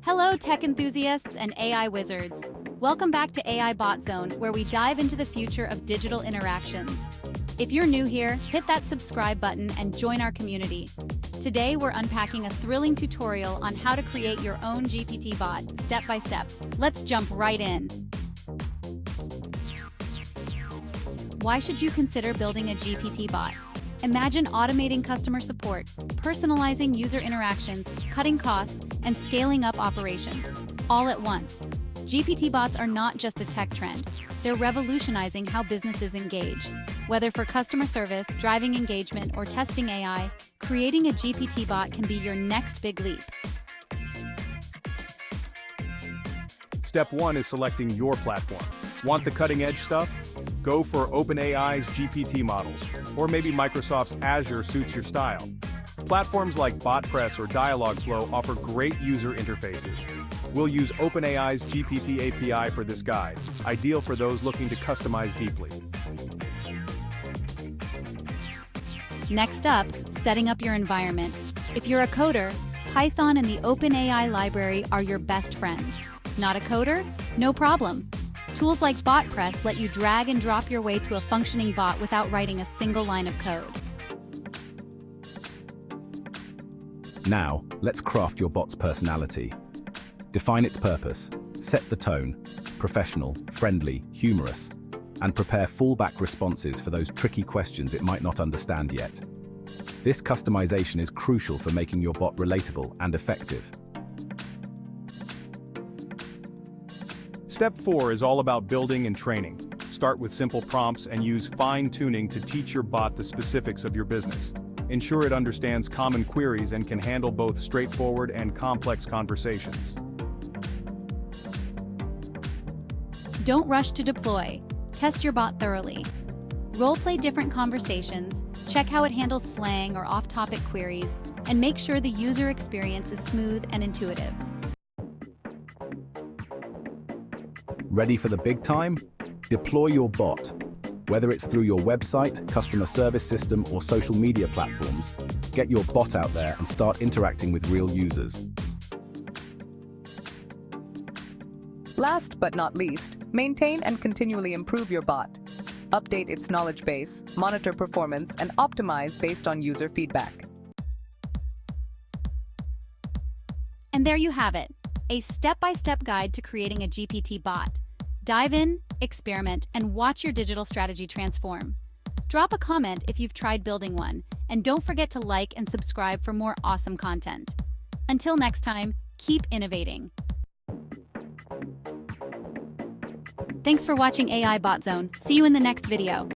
Hello, tech enthusiasts and AI wizards. Welcome back to AI Bot Zone, where we dive into the future of digital interactions. If you're new here, hit that subscribe button and join our community. Today, we're unpacking a thrilling tutorial on how to create your own GPT bot, step by step. Let's jump right in. Why should you consider building a GPT bot? Imagine automating customer support, personalizing user interactions, cutting costs, and scaling up operations, all at once. GPT bots are not just a tech trend. They're revolutionizing how businesses engage. Whether for customer service, driving engagement, or testing AI, creating a GPT bot can be your next big leap. Step 1 is selecting your platform. Want the cutting-edge stuff? Go for OpenAI's GPT models, or maybe Microsoft's Azure suits your style. Platforms like BotPress or Dialogflow offer great user interfaces. We'll use OpenAI's GPT API for this guide, ideal for those looking to customize deeply. Next up, setting up your environment. If you're a coder, Python and the OpenAI library are your best friends. Not a coder? No problem. Tools like BotPress let you drag and drop your way to a functioning bot without writing a single line of code. Now, let's craft your bot's personality. Define its purpose, set the tone, professional, friendly, humorous, and prepare fallback responses for those tricky questions it might not understand yet. This customization is crucial for making your bot relatable and effective. Step 4 is all about building and training. Start with simple prompts and use fine-tuning to teach your bot the specifics of your business. Ensure it understands common queries and can handle both straightforward and complex conversations. Don't rush to deploy. Test your bot thoroughly. Role-play different conversations, check how it handles slang or off-topic queries, and make sure the user experience is smooth and intuitive. Ready for the big time? Deploy your bot. Whether it's through your website, customer service system, or social media platforms, get your bot out there and start interacting with real users. Last but not least, maintain and continually improve your bot. Update its knowledge base, monitor performance, and optimize based on user feedback. And there you have it, a step-by-step guide to creating a GPT bot. Dive in, experiment, and watch your digital strategy transform. Drop a comment if you've tried building one, and don't forget to like and subscribe for more awesome content. Until next time, keep innovating. Thanks for watching AI Bot Zone. See you in the next video.